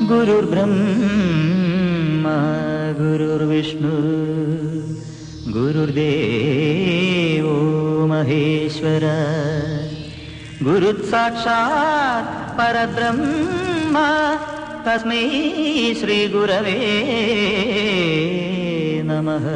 ഗുരുർബ്രഹ്മ ഗുരുർവിഷ്ണു ഗുരുദേവോ മഹേശ്വര ഗുരുത് സാക്ഷാത് പരബ്രഹ്മ തസ്മൈ ശ്രീ ഗുരവേ നമഃ.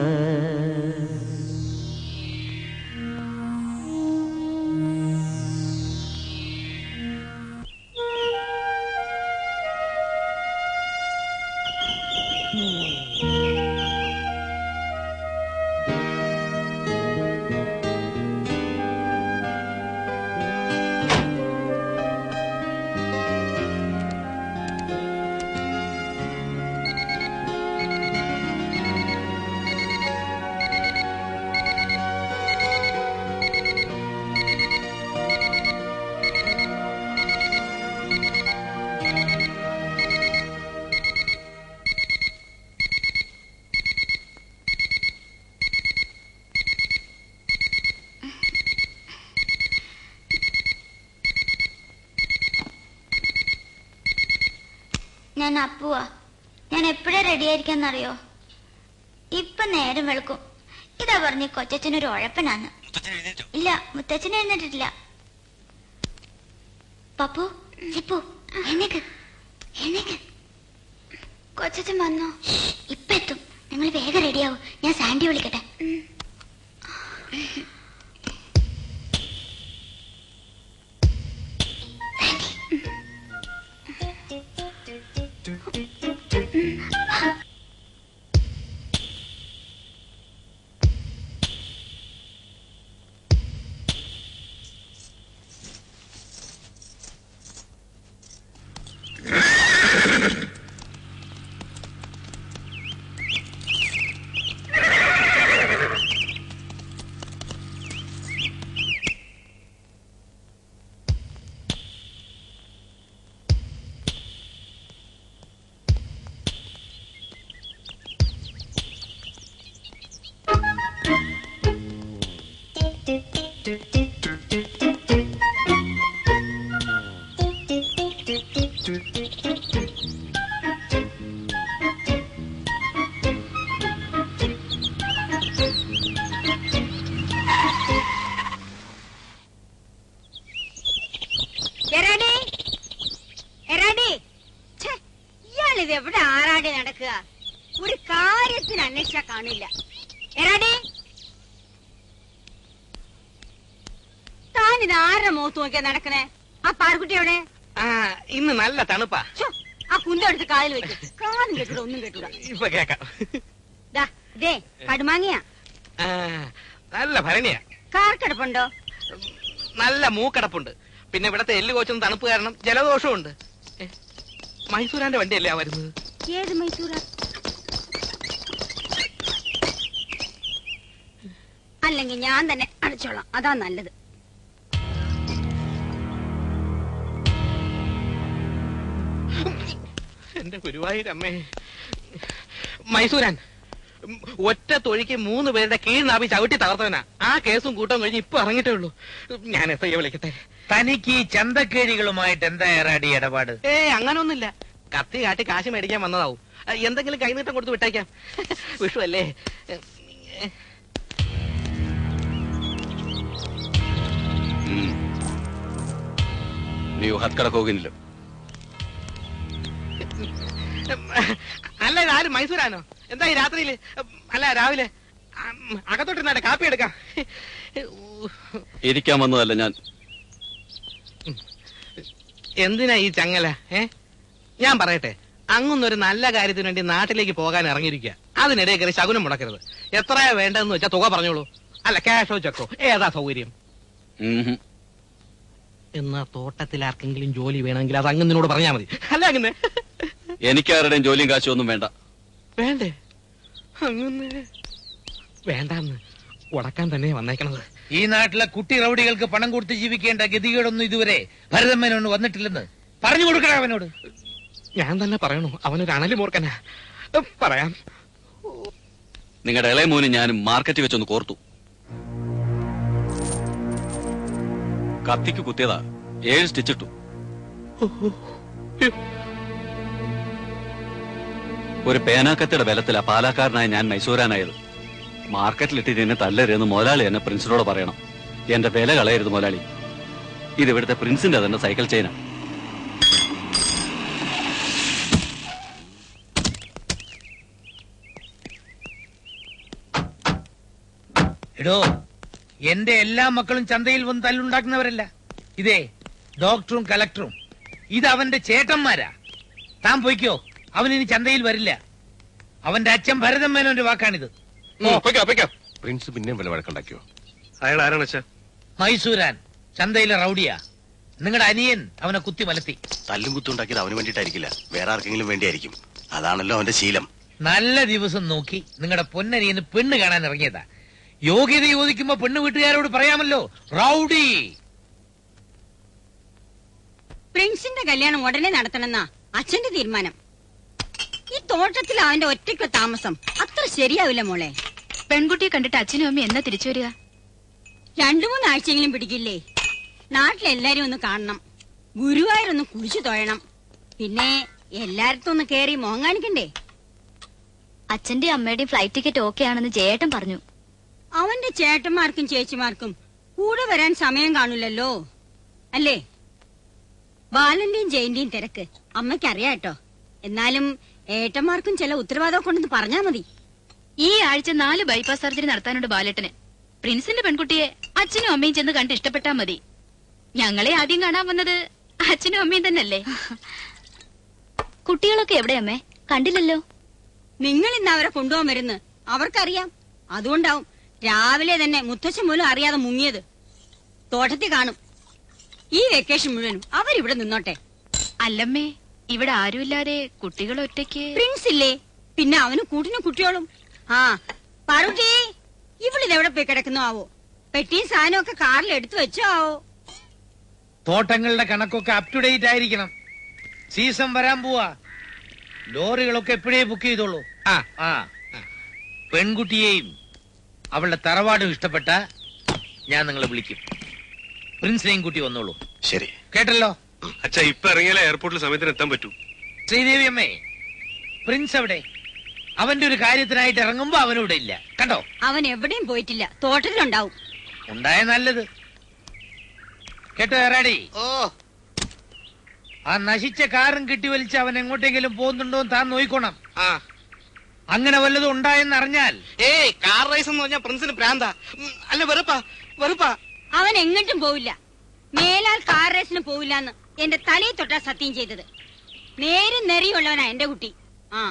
ഞാൻ അപ്പുവാ. ഞാൻ എപ്പോഴാ റെഡി ആയിരിക്കാന്നറിയോ? ഇപ്പൊ നേരം വെളുക്കും. ഇതാ പറഞ്ഞ കൊച്ചച്ഛനൊരു ഉഴപ്പനാന്ന്. ഇല്ല, മുത്തച്ഛൻ എഴുന്നേറ്റിട്ടില്ല. പപ്പു, ചിപ്പു, എഴുന്നേക്ക് എഴുന്നേക്ക്. കൊച്ചച്ഛൻ വന്നോ? ഇപ്പൊ എത്തും. നിങ്ങൾ വേഗം റെഡിയാവും. ഞാൻ സാൻഡി വിളിക്കട്ടെ. ഇതെവിടെ ആരാടി നടക്കുക? ഒരു കാര്യത്തിന് അന്വേഷിച്ചാ കാണില്ല. എറാടി, താനിത് ആരുടെ മുഖത്ത് നോക്കിയാ നടക്കണേ? ആ പാർക്കുട്ടി എവിടെ? ഇന്ന് നല്ല തണുപ്പാ. ആ കുന്ത എടുത്ത് കാലിൽ വെക്കും. കാലും കേട്ടൂടാ, ഒന്നും കേട്ടൂടാ. ഇപ്പൊ കേക്കാം. ഇതേ കടുമാങ്ങിയാ. നല്ല ഭരണിയാ. കാർക്കടപ്പുണ്ടോ? നല്ല മൂക്കടപ്പുണ്ട്. പിന്നെ ഇവിടത്തെ എല്ല് കോച്ചുന്ന തണുപ്പ് കാരണം ജലദോഷമുണ്ട്. മൈസൂരാന്റെ വണ്ടിയല്ലേ വരുന്നത്? ഏത് മൈസൂരാ? അല്ലെങ്കിൽ ഞാൻ തന്നെ അടിച്ചോളാം, അതാ നല്ലത്. എന്റെ ഗുരുവായൂരമ്മേ. മൈസൂരാൻ ഒറ്റ തൊഴിക്ക് 3 പേരുടെ കീഴ്നാഭി ചവിട്ടി തകർത്തവനാ. ആ കേസും കൂട്ടം കഴിഞ്ഞ് ഇപ്പൊ ഇറങ്ങിട്ടേ ഉള്ളൂ. ഞാൻ എസ് ഐയെ വിളിക്കട്ടെ. തനിക്ക് ഈ ചന്തക്കേടികളുമായിട്ട് എന്താ ഏറാടി ഇടപാട്? അങ്ങനൊന്നുമില്ല. കത്തി കാട്ടി കാശ് മേടിക്കാൻ വന്നതാവും. എന്തെങ്കിലും കൈനീട്ടം കൊടുത്ത് വിട്ടേക്കാം. വിഷു അല്ലേ? ನೀವು ಹತ್ಕಡಕ್ ಹೋಗಿನಿಲ್ಲ? അല്ല, ഇതാരും മൈസൂരാനോ? എന്താ ഈ രാത്രിയില്? അല്ല, രാവിലെ അകത്തോട്ടിരുന്നാട്ടെ, കാപ്പി എടുക്കാം. ഇരിക്കാൻ വന്നതല്ല ഞാൻ. എന്തിനാ ഈ ചങ്ങല? ഞാൻ പറയട്ടെ, അങ്ങൊന്നൊരു നല്ല കാര്യത്തിന് വേണ്ടി നാട്ടിലേക്ക് പോകാൻ ഇറങ്ങിയിരിക്കുക. അതിനിടെ കയറി ശകുനം മുടക്കരുത്. എത്രയാ വേണ്ടതെന്ന് വെച്ചാൽ തുക പറഞ്ഞോളൂ. അല്ല, ക്യാഷോ ചെക്കോ ഏതാ സൗകര്യം? എന്നാ തോട്ടത്തിൽ ആർക്കെങ്കിലും ജോലി വേണമെങ്കിൽ അത് അങ്ങനോട് പറഞ്ഞാൽ മതി. അല്ല അങ്ങനെ എനിക്കാരുടെയും ജോലിയും കാശും ഒന്നും വേണ്ട. വേണ്ടേ? അങ്ങനെ വേണ്ടെന്ന് ഉടക്കാൻ തന്നെ വന്നേക്കണത്. ഈ നാട്ടിലെ കുട്ടി റൗഡികൾക്ക് പണം കൊടുത്ത് ജീവിക്കേണ്ട ഗതികേടൊന്നും ഇതുവരെ ഭരതമ്മനോട് വന്നിട്ടില്ലെന്ന് പറഞ്ഞു കൊടുക്കണ അവനോട്. ഞാൻ തന്നെ പറയണു, അവനൊരു അണലി മൂർഖനാ. പറയാം. നിങ്ങളുടെ ഇളയ മോന് ഞാനും മാർക്കറ്റിൽ വെച്ചൊന്ന് കോർത്തു. കത്തിക്ക് കുത്തിയതാ. 7 സ്റ്റിച്ചിട്ടു. ഒരു പേനാക്കത്തിയുടെ ബലത്തിലാ പാലാക്കാരനായ ഞാൻ മൈസൂരാനായത്. മാർക്കറ്റിലിട്ടിട്ട് എന്നെ തല്ലരുതെന്ന് മുതലാളി എന്നെ പ്രിൻസിനോട് പറയണം. എന്റെ വില കളയരുത് മുതലാളി. ഇത് ഇവിടുത്തെ പ്രിൻസിന്റെ തന്നെ സൈക്കിൾ ചെയിനാ. എടോ, എന്റെ എല്ലാ മക്കളും ചന്തയിൽ വന്ന് തല്ലുണ്ടാക്കുന്നവരല്ല. ഇതേ ഡോക്ടറും കലക്ടറും ഇത് അവന്റെ ചേട്ടന്മാരാ. താൻ പോയിക്കോ, അവനിനി ചന്തയിൽ വരില്ല. അവന്റെ അച്ഛൻ ഭരതൻ മേനോന്റെ വാക്കാണിത്. പ്രിൻസ് പിന്നെയും വല്ല വഴക്കുണ്ടാക്കിയോ? അയാൾ ആരാണ് അച്ഛാ? മൈസൂരാൻ, ചന്തയിലെ റൌഡിയാ. നിങ്ങളുടെ അനിയൻ അവനെ കുത്തി മലത്തി. തല്ലും കുത്തുണ്ടാക്കിയത് അവന് വേണ്ടിയിട്ടായിരിക്കില്ല, വേറെ ആർക്കെങ്കിലും വേണ്ടിയായിരിക്കും. അതാണല്ലോ അവന്റെ ശീലം. നല്ല ദിവസം നോക്കി നിങ്ങളുടെ പൊന്നനിയന് പെണ്ണ് കാണാൻ ഇറങ്ങിയതാ. യോഗ്യത ചോദിക്കുമ്പോ പെണ്ണ് വീട്ടുകാരോട് പറയാമല്ലോ, റൌഡി. പ്രിൻസിന്റെ കല്യാണം ഉടനെ നടത്തണമെന്നാ അച്ഛന്റെ തീരുമാനം. ഈ തോട്ടത്തിൽ അവന്റെ ഒറ്റയ്ക്ക് താമസം അത്ര ശരിയാവില്ല മോളെ. പെൺകുട്ടിയെ കണ്ടിട്ട് അച്ഛനും അമ്മയും എന്നാ തിരിച്ചു വരിക? 2-3 ആഴ്ചയെങ്കിലും പിടിക്കില്ലേ? നാട്ടിലെല്ലാരും ഒന്ന് കാണണം, ഗുരുവായൂരൊന്ന് കുടിച്ചു തൊഴണം, പിന്നെ എല്ലായിടത്തും ഒന്ന് കേറി മോൻ കാണിക്കണ്ടേ? അച്ഛന്റെയും അമ്മയുടെയും ഫ്ലൈറ്റ് ടിക്കറ്റ് ഓക്കെ ആണെന്ന് ജയേട്ടൻ പറഞ്ഞു. അവന്റെ ചേട്ടന്മാർക്കും ചേച്ചിമാർക്കും കൂടെ വരാൻ സമയം കാണൂലല്ലോ, അല്ലേ? ബാലന്റെയും ജയന്റെയും തിരക്ക് അമ്മയ്ക്കറിയാട്ടോ. എന്നാലും ഏട്ടന്മാർക്കും ചില ഉത്തരവാദിത്തം കൊണ്ടെന്ന് പറഞ്ഞാ മതി. ഈ ആഴ്ച 4 ബൈപ്പാസ് സർജറി നടത്താനുണ്ട് ബാലേട്ടന്. പ്രിൻസിന്റെ പെൺകുട്ടിയെ അച്ഛനും അമ്മയും ചെന്ന് കണ്ട് ഇഷ്ടപ്പെട്ടാ മതി. ഞങ്ങളെ ആദ്യം കാണാൻ വന്നത് അച്ഛനും അമ്മയും തന്നെയല്ലേ? കുട്ടികളൊക്കെ എവിടെ അമ്മേ? കണ്ടില്ലല്ലോ. നിങ്ങൾ ഇന്ന് അവരെ കൊണ്ടുപോകാൻ വരുന്ന് അവർക്കറിയാം. അതുകൊണ്ടാവും രാവിലെ തന്നെ മുത്തച്ഛൻ പോലും അറിയാതെ മുങ്ങിയത്. തോട്ടത്തിൽ കാണും. ഈ വെക്കേഷൻ മുഴുവനും അവരിവിടെ നിന്നോട്ടെ. അല്ലമ്മേ, ഇവിടെ ആരുമില്ലാതെ കുട്ടികൾ ഒറ്റയ്ക്ക്. പ്രിൻസ് ഇല്ലേ, പിന്നെ അവന് കൂട്ടിന് കുട്ടിയോളും. ആ പാറുട്ടി, ഇവളിതെവിടെ പോയി കിടക്കുന്നോ ആവോ? പെട്ടിയും സാധനമൊക്കെ കാറിൽ എടുത്തു വെച്ചോ ആവോ? തോട്ടങ്ങളുടെ കണക്കൊക്കെ അപ് ടു ഡേറ്റ് ആയിരിക്കണം. സീസൺ വരാൻ പോവാ. ലോറികളൊക്കെ എപ്പോഴേ ബുക്ക് ചെയ്തോളൂ. ആ പെൺകുട്ടിയെയും അവളുടെ തറവാടും ഇഷ്ടപ്പെട്ട ഞാൻ നിങ്ങളെ വിളിക്കും. പ്രിൻസിനെയും കൂട്ടി വന്നോളൂ. ശരി, കേട്ടല്ലോ അച്ഛാ. ഇപ്പൊ ഇറങ്ങിയാലേ എയർപോർട്ടിൽ സമയത്തിന് എത്താൻ പറ്റൂ. ശ്രീദേവി അമ്മേ, പ്രിൻസ് എവിടെ? അവന്റെ ഒരു കാര്യത്തിനായിട്ട് ഇറങ്ങുമ്പോ അവനിവിടെ ഇല്ല, കണ്ടോ? അവൻ എവിടെയും പോയിട്ടില്ല, തോട്ടത്തിലുണ്ടാവും. ഉണ്ടായ നല്ലത്. കേട്ടോ എറാടി? ഓ, ആ നശിച്ച കാറും കിട്ടി വലിച്ച് അവൻ എങ്ങോട്ടെങ്കിലും പോകുന്നുണ്ടോ താൻ നോയിക്കോണം. ആ, അങ്ങനെ വല്ലതും ഉണ്ടായെന്ന് അറിഞ്ഞാൽ. ഏയ് കാർ റേസ് എന്ന് പറഞ്ഞാൽ പ്രിൻസിന് പ്രാന്താ. അല്ല, വെറുപ്പാ. അവൻ എങ്ങോട്ടും പോവില്ല. മേലാൽ കാർ റേസിന് പോവില്ലെന്ന് എന്റെ തലയിൽ തൊട്ടാ സത്യം ചെയ്തത്. നേരും നെറിയുള്ളവനാ എന്റെ കുട്ടി. ആ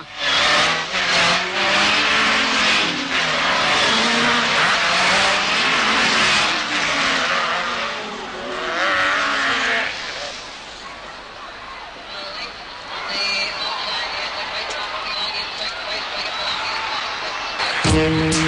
Thank you.